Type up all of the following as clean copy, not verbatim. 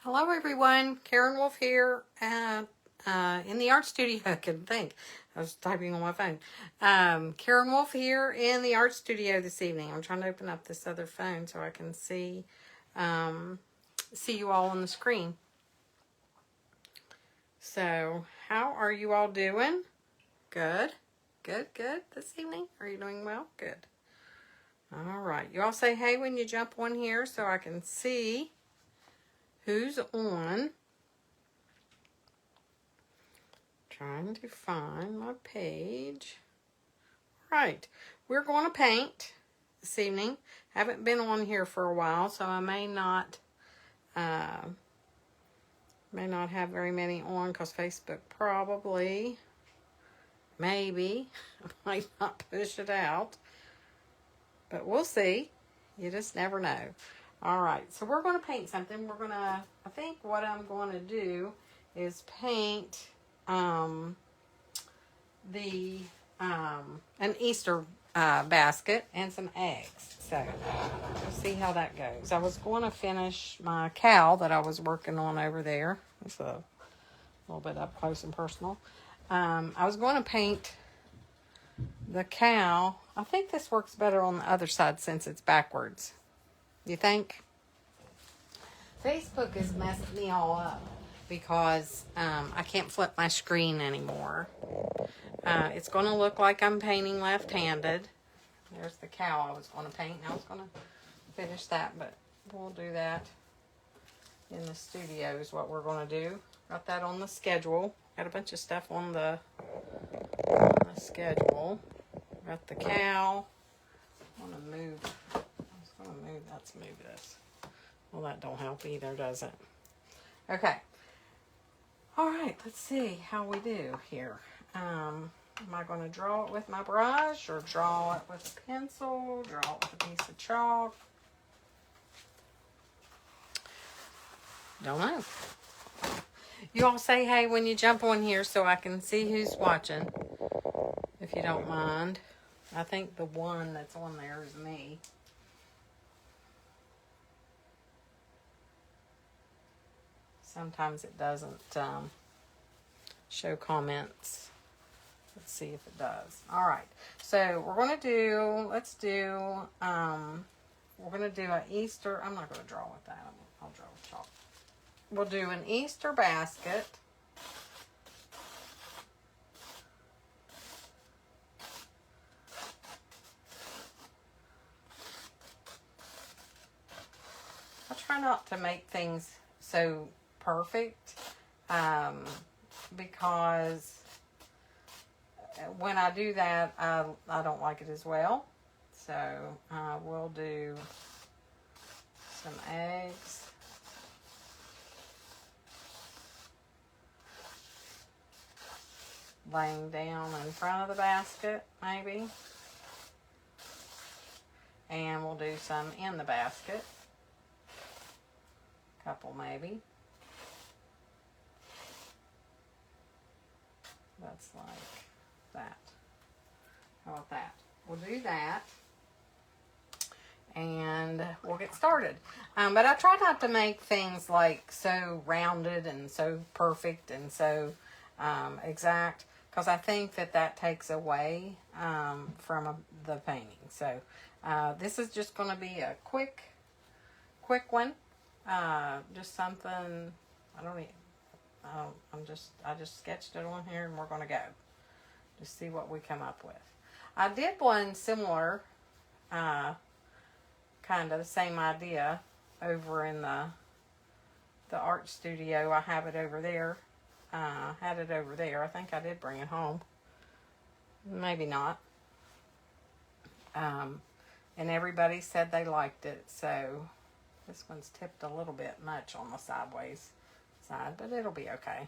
Hello everyone, Karen Wolf here in the art studio. I couldn't think. I was typing on my phone. Karen Wolf here in the art studio this evening. I'm trying to open up this other phone so I can see you all on the screen. So, how are you all doing? Good. Good this evening. Are you doing well? Good. All right. You all say hey when you jump on here so I can see who's on. Trying to find my page. Right, we're going to paint this evening. Haven't been on here for a while, so I may not have very many on because Facebook probably, maybe, might not push it out. But we'll see. You just never know. All right, so we're going to paint something. I think what I'm going to do is paint an Easter basket and some eggs. So we'll see how that goes. I was going to finish my cow that I was working on over there. It's a little bit up close and personal. I was going to paint the cow. I think this works better on the other side since it's backwards. You think? Facebook has messed me all up because I can't flip my screen anymore. It's going to look like I'm painting left-handed. There's the cow I was going to paint. I was going to finish that, but we'll do that in the studio is what we're going to do. Got that on the schedule. Got a bunch of stuff on the schedule. Got the cow. Let's move this. Well, that don't help either, does it? Okay. All right, let's see how we do here. Am I going to draw it with my brush or draw it with a pencil, draw it with a piece of chalk? Don't know. You all say hey when you jump on here so I can see who's watching, if you don't mind. I think the one that's on there is me. Sometimes it doesn't show comments. Let's see if it does. All right. So we're going to do, we're going to do an Easter. I'm not going to draw with that. I'll draw with chalk. We'll do an Easter basket. I try not to make things so perfect because when I do that, I don't like it as well. So we'll do some eggs. Laying down in front of the basket, maybe. And we'll do some in the basket. Couple maybe. That's like that. How about that? We'll do that. And we'll get started. But I try not to make things like so rounded and so perfect and so exact, because I think that takes away from the painting. So this is just going to be a quick one. Just something, I just sketched it on here and we're going to go. Just see what we come up with. I did one similar, kind of the same idea over in the art studio. I have it over there. Had it over there. I think I did bring it home. Maybe not. And everybody said they liked it, so this one's tipped a little bit much on the sideways side, but it'll be okay.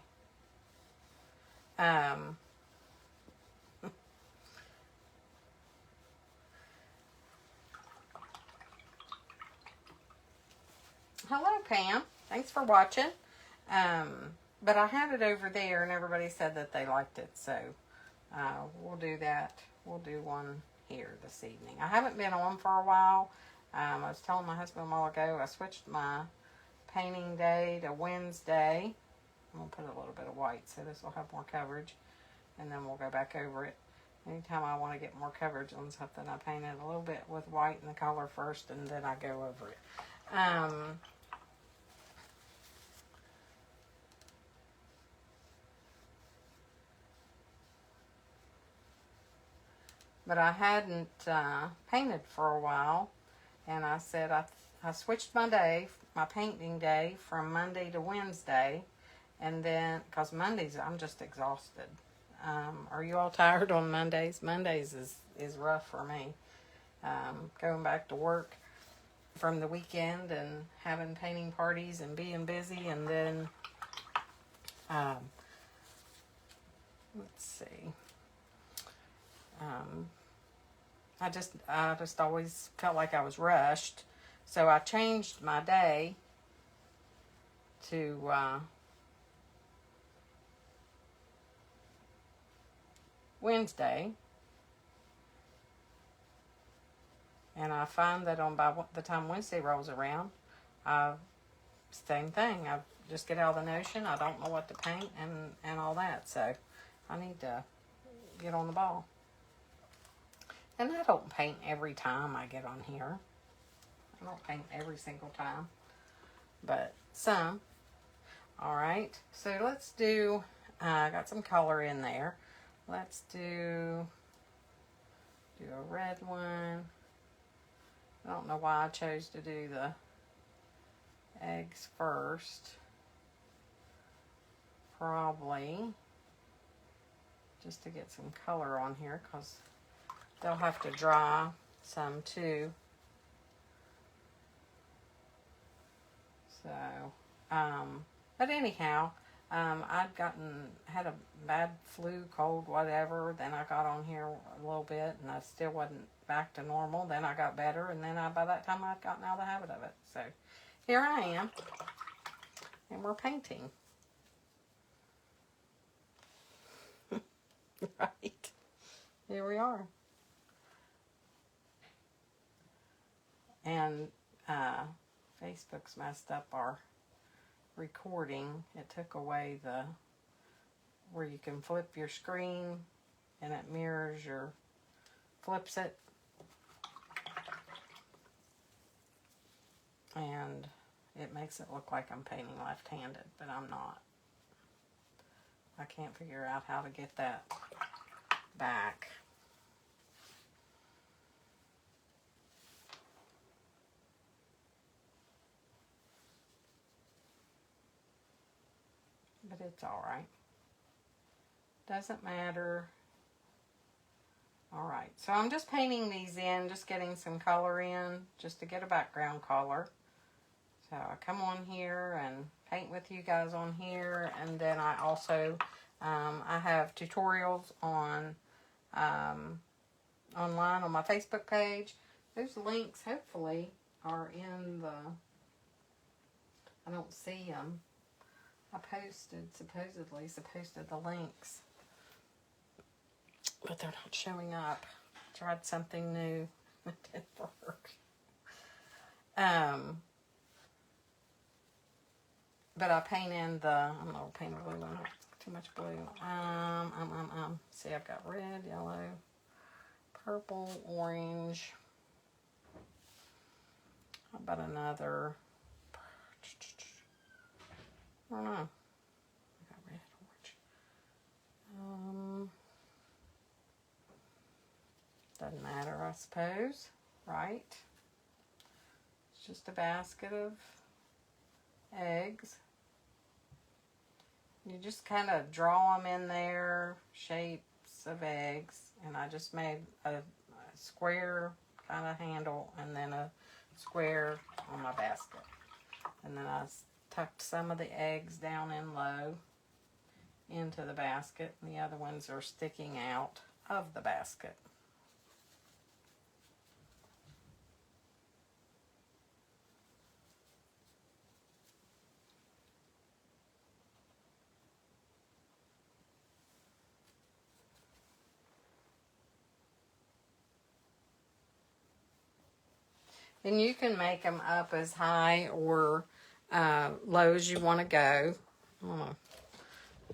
Hello, Pam. Thanks for watching. But I had it over there, and everybody said that they liked it, so we'll do that. We'll do one here this evening. I haven't been on for a while. I was telling my husband a while ago, I switched my painting day to Wednesday. I'm going to put a little bit of white so this will have more coverage. And then we'll go back over it. Anytime I want to get more coverage on something, I paint it a little bit with white in the color first, and then I go over it. But I hadn't painted for a while, and I said I switched my day, my painting day, from Monday to Wednesday, and then, because Mondays I'm just exhausted. Are you all tired on Mondays? Mondays is rough for me. Going back to work from the weekend and having painting parties and being busy, and then let's see. I just always felt like I was rushed, so I changed my day to Wednesday, and I find that by the time Wednesday rolls around, same thing. I just get out of the notion. I don't know what to paint and all that, so I need to get on the ball. And I don't paint every time I get on here. I don't paint every single time, but some. All right, so let's do, I got some color in there. Let's do a red one. I don't know why I chose to do the eggs first. Probably just to get some color on here, because they'll have to dry some too. So, but anyhow, I'd had a bad flu, cold, whatever. Then I got on here a little bit, and I still wasn't back to normal. Then I got better, and then by that time I'd gotten out of the habit of it. So here I am, and we're painting. Right, here we are. And Facebook's messed up our recording. It took away where you can flip your screen and it mirrors flips it. And it makes it look like I'm painting left-handed, but I'm not. I can't figure out how to get that back. But it's all right. Doesn't matter. All right, so I'm just painting these in, just getting some color in, just to get a background color. So I come on here and paint with you guys on here, and then I also, I have tutorials on online on my Facebook page. Those links hopefully are in I don't see them. I supposedly posted the links, but they're not showing up. Tried something new. It didn't work. But I paint in I'm not painting blue, not too much blue. See, I've got red, yellow, purple, orange. How about another? I don't know. I got red, orange. Doesn't matter, I suppose, right? It's just a basket of eggs. You just kind of draw them in there, shapes of eggs, and I just made a square kind of handle and then a square on my basket. And then I tucked some of the eggs down in low into the basket, and the other ones are sticking out of the basket. And you can make them up as high or low as you want to go. I'm going to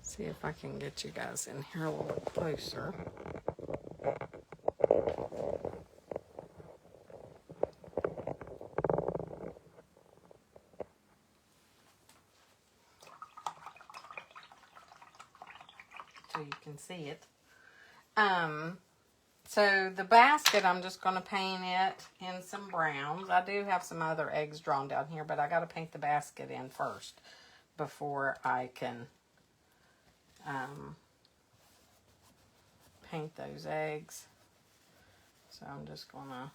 see if I can get you guys in here a little closer. So you can see it. So the basket, I'm just going to paint it in some browns. I do have some other eggs drawn down here, but I got to paint the basket in first before I can paint those eggs. So I'm just going to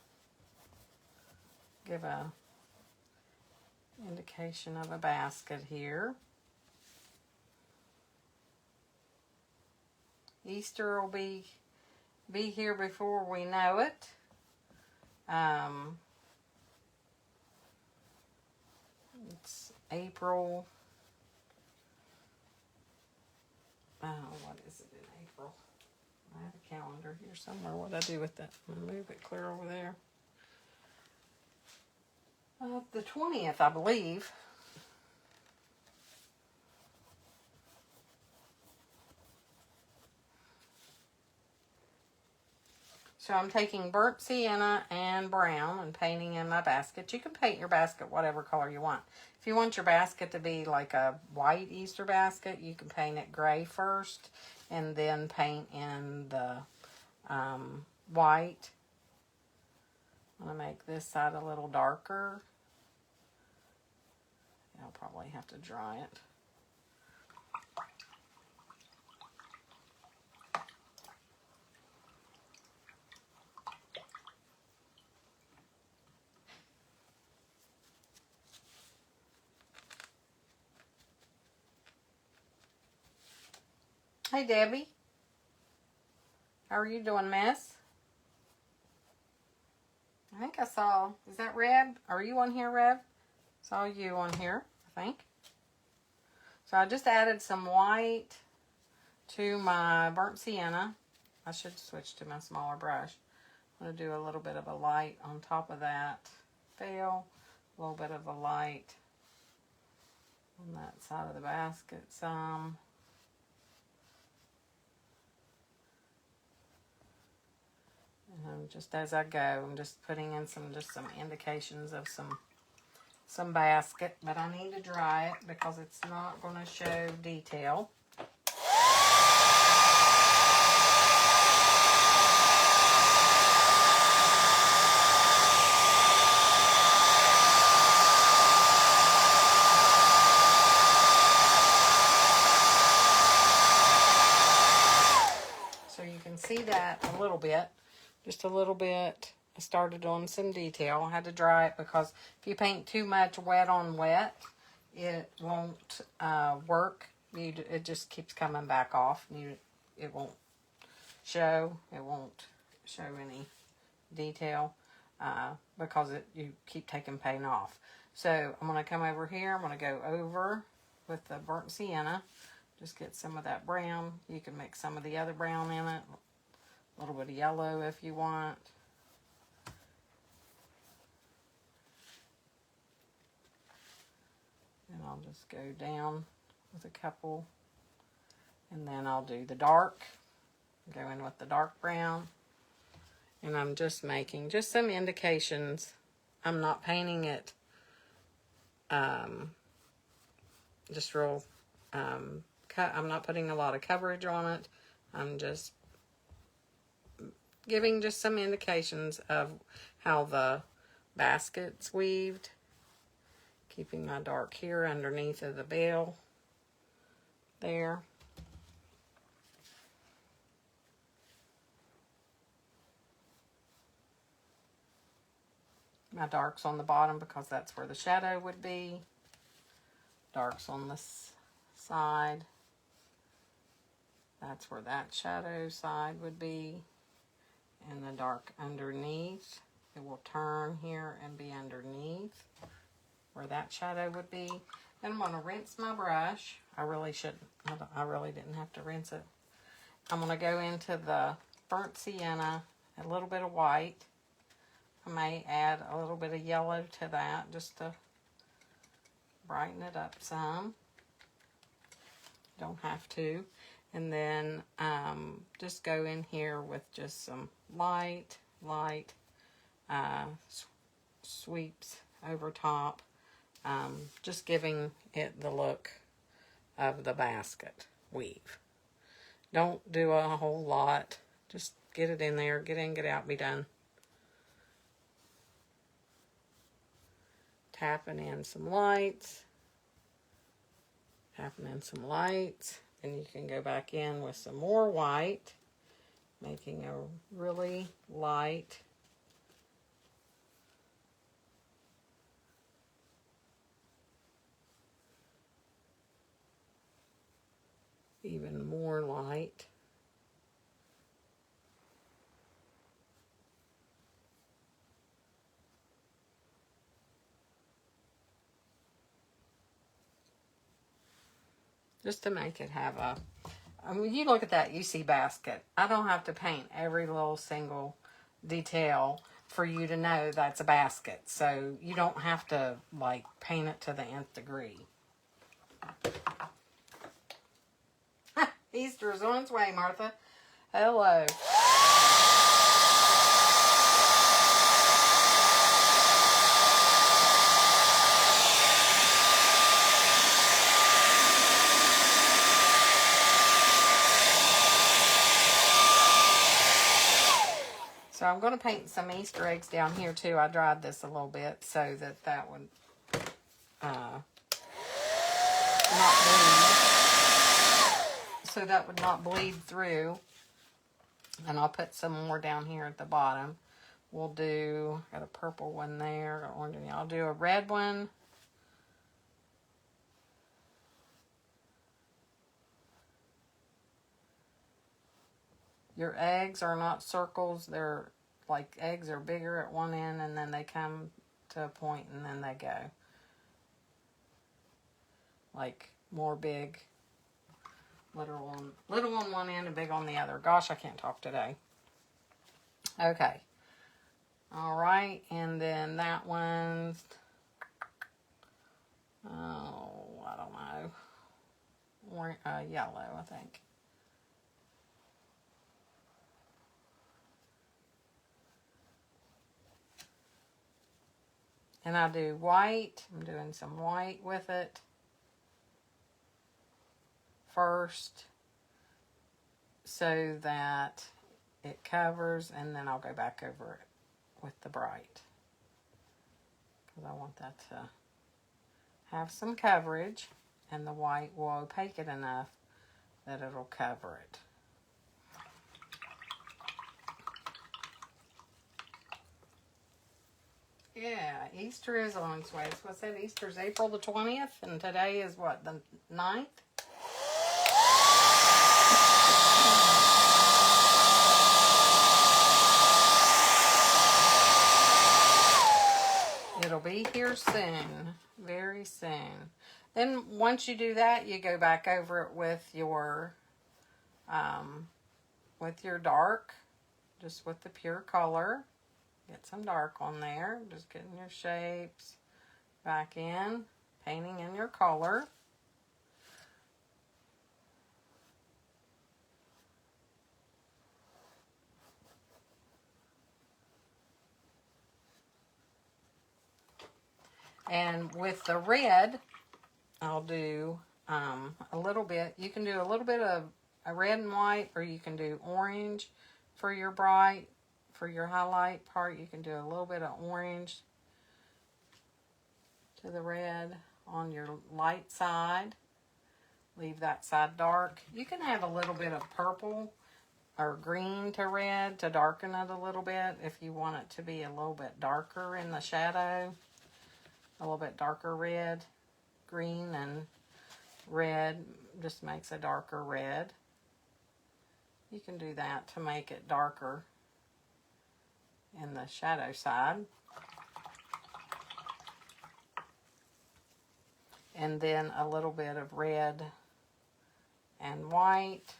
give a indication of a basket here. Easter will be here before we know it. It's April. What is it in April? I have a calendar here somewhere. What did I do with that? I'm going to move it clear over there. The 20th, I believe. So I'm taking burnt sienna and brown and painting in my basket. You can paint your basket whatever color you want. If you want your basket to be like a white Easter basket, you can paint it gray first and then paint in the white. I'm going to make this side a little darker. I'll probably have to dry it. Hey, Debbie. How are you doing, miss? I think I saw, is that Reb? Are you on here, Reb? Saw you on here, I think. So I just added some white to my burnt sienna. I should switch to my smaller brush. I'm going to do a little bit of a light on top of that veil. A little bit of a light on that side of the basket some. And just as I go, I'm just putting in some indications of some basket, but I need to dry it because it's not going to show detail. So you can see that a little bit. Just a little bit. I started on some detail. I had to dry it because if you paint too much wet on wet, it won't work. It just keeps coming back off. It won't show. It won't show any detail because you keep taking paint off. So I'm going to come over here. I'm going to go over with the burnt sienna. Just get some of that brown. You can mix some of the other brown in it. A little bit of yellow if you want. And I'll just go down with a couple. And then I'll do the dark. Go in with the dark brown. And I'm just making just some indications. I'm not painting it just real I'm not putting a lot of coverage on it. I'm just giving just some indications of how the basket's weaved. Keeping my dark here underneath of the veil there. My dark's on the bottom because that's where the shadow would be. Dark's on this side. That's where that shadow side would be. And the dark underneath. It will turn here and be underneath where that shadow would be. Then I'm going to rinse my brush. I really shouldn't. I really didn't have to rinse it. I'm going to go into the burnt sienna, a little bit of white. I may add a little bit of yellow to that just to brighten it up some. Don't have to. And then just go in here with just some light sweeps over top, just giving it the look of the basket weave. Don't do a whole lot. Just get it in there, get in, get out, be done. Tapping in some lights. Tapping in some lights. Then you can go back in with some more white, making a really light even more light. Just to make it have a, I mean, you look at that UC basket. I don't have to paint every little single detail for you to know that's a basket. So you don't have to like paint it to the nth degree. Easter's on its way, Martha. Hello. So I'm going to paint some Easter eggs down here too. I dried this a little bit so that would not bleed. So that would not bleed through. And I'll put some more down here at the bottom. We'll do, got a purple one there, got orange one. I'll do a red one. Your eggs are not circles. They're like eggs are bigger at one end and then they come to a point and then they go. Like more big. Little on one end and big on the other. Gosh, I can't talk today. Okay. Alright, and then that one's, oh, I don't know. Yellow, I think. And I do white. I'm doing some white with it first so that it covers, and then I'll go back over it with the bright because I want that to have some coverage, and the white will opaque it enough that it'll cover it. Yeah, Easter is on its way. That's what I said. Easter's April the 20th, and today is what, the 9th? It'll be here soon, very soon. Then once you do that, you go back over it with your dark, just with the pure color. Get some dark on there. Just getting your shapes back in, painting in your color. And with the red, I'll do a little bit. You can do a little bit of a red and white, or you can do orange for your bright. For your highlight part, you can do a little bit of orange to the red on your light side. Leave that side dark. You can add a little bit of purple or green to red to darken it a little bit if you want it to be a little bit darker in the shadow. A little bit darker red. Green and red just makes a darker red. You can do that to make it darker in the shadow side. And then a little bit of red and white,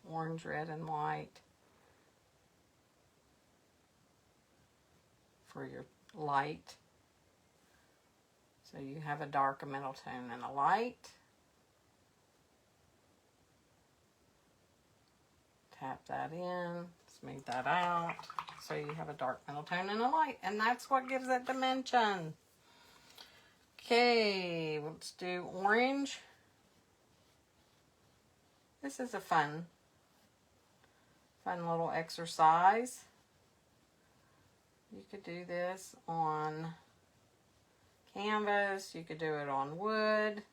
orange, red, and white for your light. So you have a dark, a middle tone, and a light. Tap that in, smooth that out. So you have a dark, middle tone, and a light. And that's what gives it dimension. Okay, let's do orange. This is a fun little exercise. You could do this on canvas. You could do it on wood.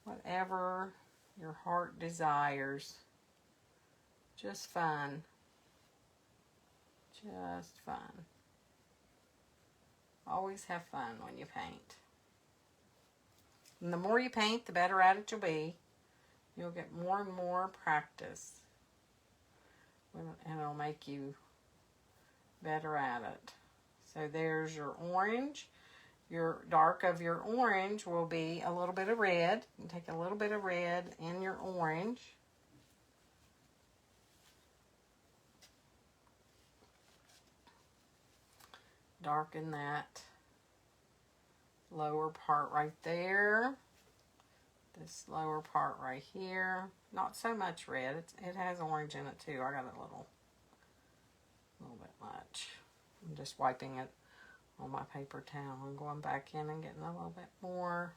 Whatever your heart desires. Just fun. Just fun. Always have fun when you paint. And the more you paint, the better at it you'll be. You'll get more and more practice. And it'll make you better at it. So there's your orange. Your dark of your orange will be a little bit of red. You take a little bit of red in your orange. Darken that lower part right there. This lower part right here. Not so much red. It has orange in it too. I got a little bit much. I'm just wiping it on my paper towel. I'm going back in and getting a little bit more.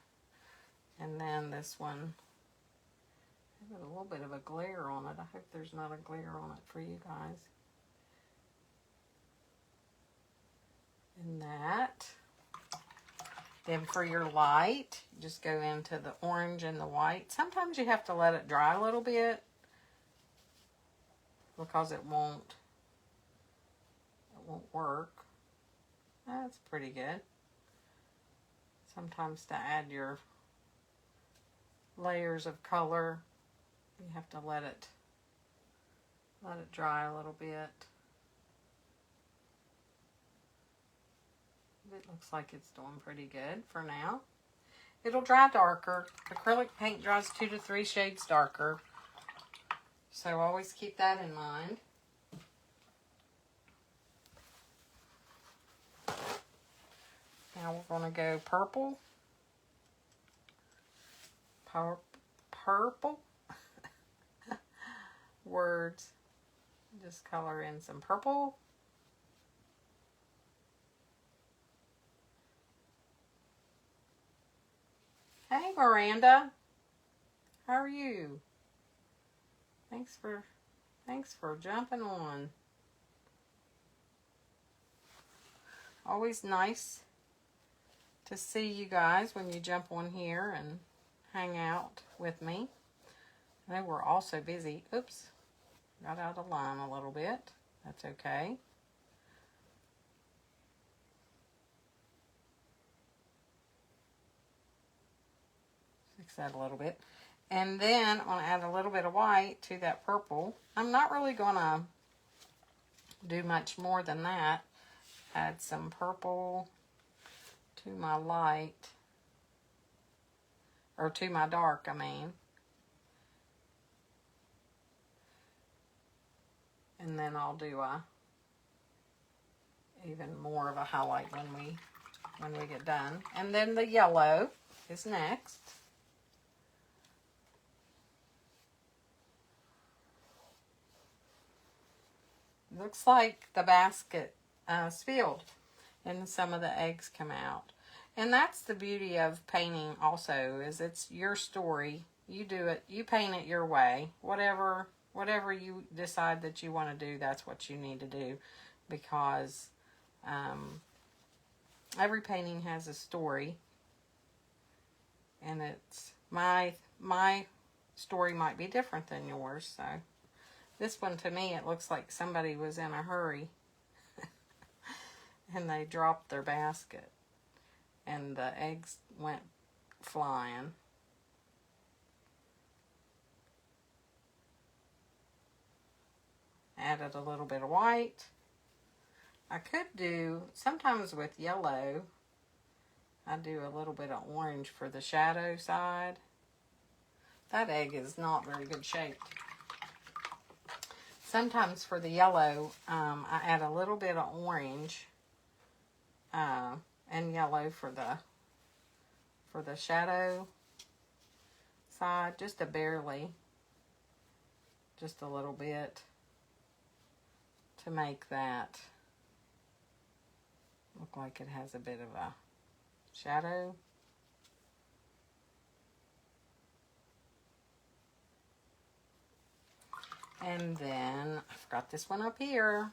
And then this one, there's a little bit of a glare on it. I hope there's not a glare on it for you guys. And that. Then for your light, just go into the orange and the white. Sometimes you have to let it dry a little bit because it won't work. That's pretty good. Sometimes to add your layers of color, you have to let it dry a little bit. It looks like it's doing pretty good for now. It'll dry darker. Acrylic paint dries 2 to 3 shades darker. So always keep that in mind. Now we're going to go purple. Purple. Words. Just color in some purple. Hey Miranda, how are you? Thanks for jumping on. Always nice to see you guys when you jump on here and hang out with me. I know we're all so busy. Oops, got out of line a little bit. That's okay. That a little bit, and then I'm going to add a little bit of white to that purple. I'm not really going to do much more than that. Add some purple to my light, or to my dark, I mean. And then I'll do even more of a highlight when we get done. And then the yellow is next. Looks like the basket spilled and some of the eggs come out. And that's the beauty of painting also, is it's your story. You do it, you paint it your way. Whatever you decide that you want to do, that's what you need to do, because every painting has a story, and it's my story might be different than yours. So this one, to me, it looks like somebody was in a hurry and they dropped their basket and the eggs went flying. Added a little bit of white. I could do, sometimes with yellow, I do a little bit of orange for the shadow side. That egg is not very good shaped. Sometimes for the yellow, I add a little bit of orange and yellow for the for the shadow side, just a barely, just a little bit to make that look like it has a bit of a shadow. And then I forgot this one up here.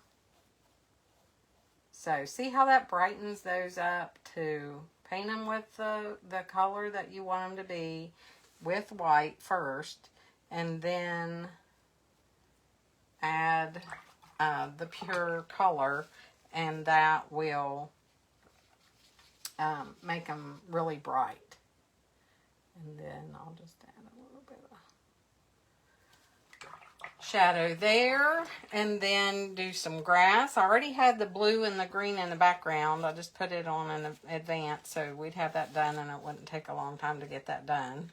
So see how that brightens those up to paint them with the color that you want them to be with white first, and then add the pure color, and that will make them really bright. And then I'll just add a little bit of shadow there, and then do some grass. I already had the blue and the green in the background. I just put it on in advance so we'd have that done and it wouldn't take a long time to get that done.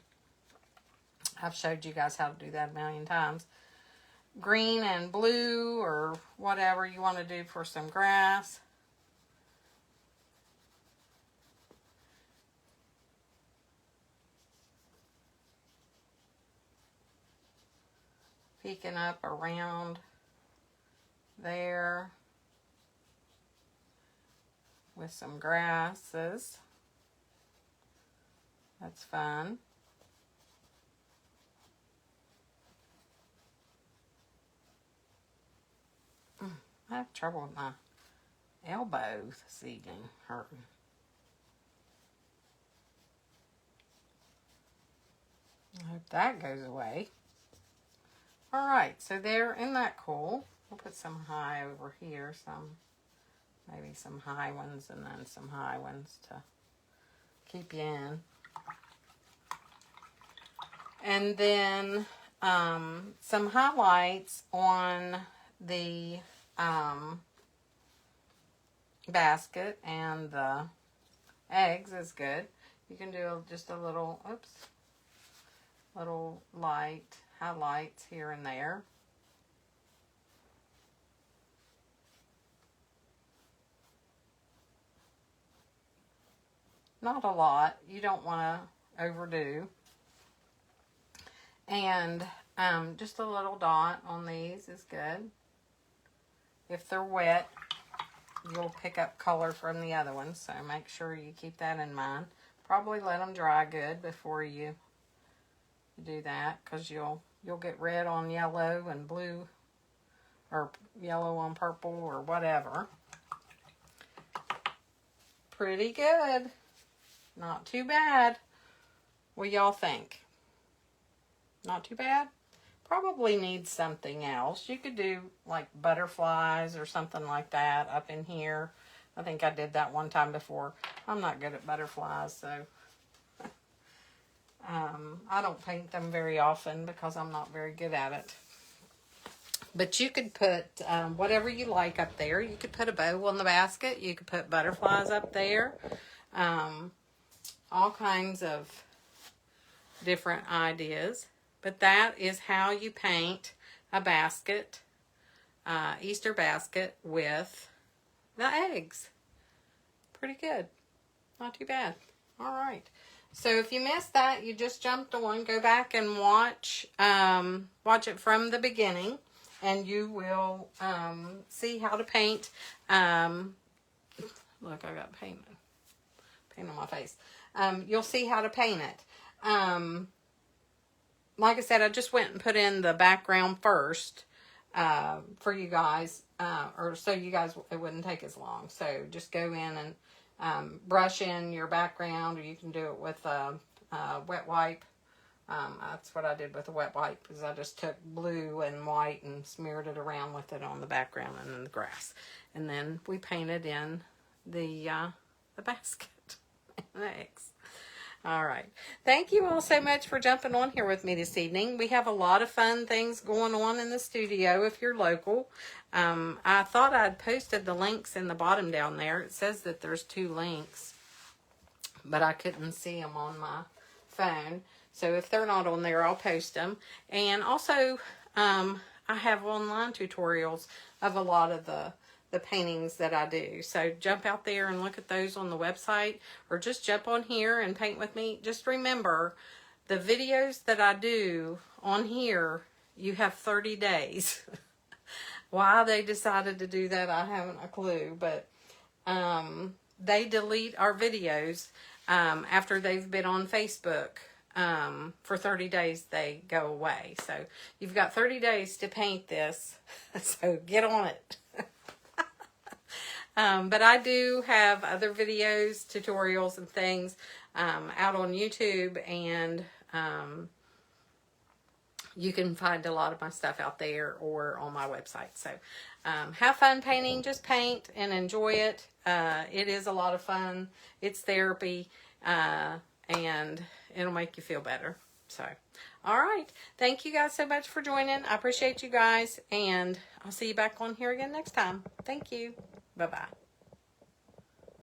I've showed you guys how to do that a million times. Green and blue or whatever you want to do for some grass. Peeking up around there with some grasses. That's fun. I have trouble with my elbow this evening, hurting. I hope that goes away. All right, so there, isn't that cool? We'll put some high over here, maybe some high ones and then some high ones to keep you in. And then some highlights on the basket and the eggs is good. You can do just a little, little light highlights here and there. Not a lot. You don't want to overdo. And just a little dot on these is good. If they're wet, you'll pick up color from the other ones, so make sure you keep that in mind. Probably let them dry good before you do that, because you'll get red on yellow and blue, or yellow on purple, or whatever. Pretty good. Not too bad. What y'all think? Not too bad? Probably needs something else. You could do like butterflies or something like that up in here. I think I did that one time before. I'm not good at butterflies, so I don't paint them very often because I'm not very good at it. But you could put whatever you like up there. You could put a bow on the basket. You could put butterflies up there. All kinds of different ideas. But that is how you paint a basket, Easter basket with the eggs. Pretty good. Not too bad. All right. So if you missed that, you just jumped on, go back and watch it from the beginning, and you will see how to paint. Look, I got paint on my face. You'll see how to paint it. Like I said, I just went and put in the background first for you guys, or so you guys, it wouldn't take as long. So just go in and brush in your background, or you can do it with a wet wipe. That's what I did with a wet wipe, because I just took blue and white and smeared it around with it on the background and in the grass. And then we painted in the basket and the eggs. All right. Thank you all so much for jumping on here with me this evening. We have a lot of fun things going on in the studio if you're local. I thought I'd posted the links in the bottom down there. It says that there's 2 links, but I couldn't see them on my phone. So if they're not on there, I'll post them. And also, I have online tutorials of a lot of the the paintings that I do. So jump out there and look at those on the website, or just jump on here and paint with me. Just remember, the videos that I do on here, you have 30 days. Why they decided to do that, I haven't a clue, but they delete our videos after they've been on Facebook. For 30 days, they go away. So you've got 30 days to paint this, so get on it. But I do have other videos, tutorials, and things out on YouTube, and you can find a lot of my stuff out there or on my website. So have fun painting. Just paint and enjoy it. It is a lot of fun. It's therapy, and it'll make you feel better. So, all right. Thank you guys so much for joining. I appreciate you guys, and I'll see you back on here again next time. Thank you. Bye-bye.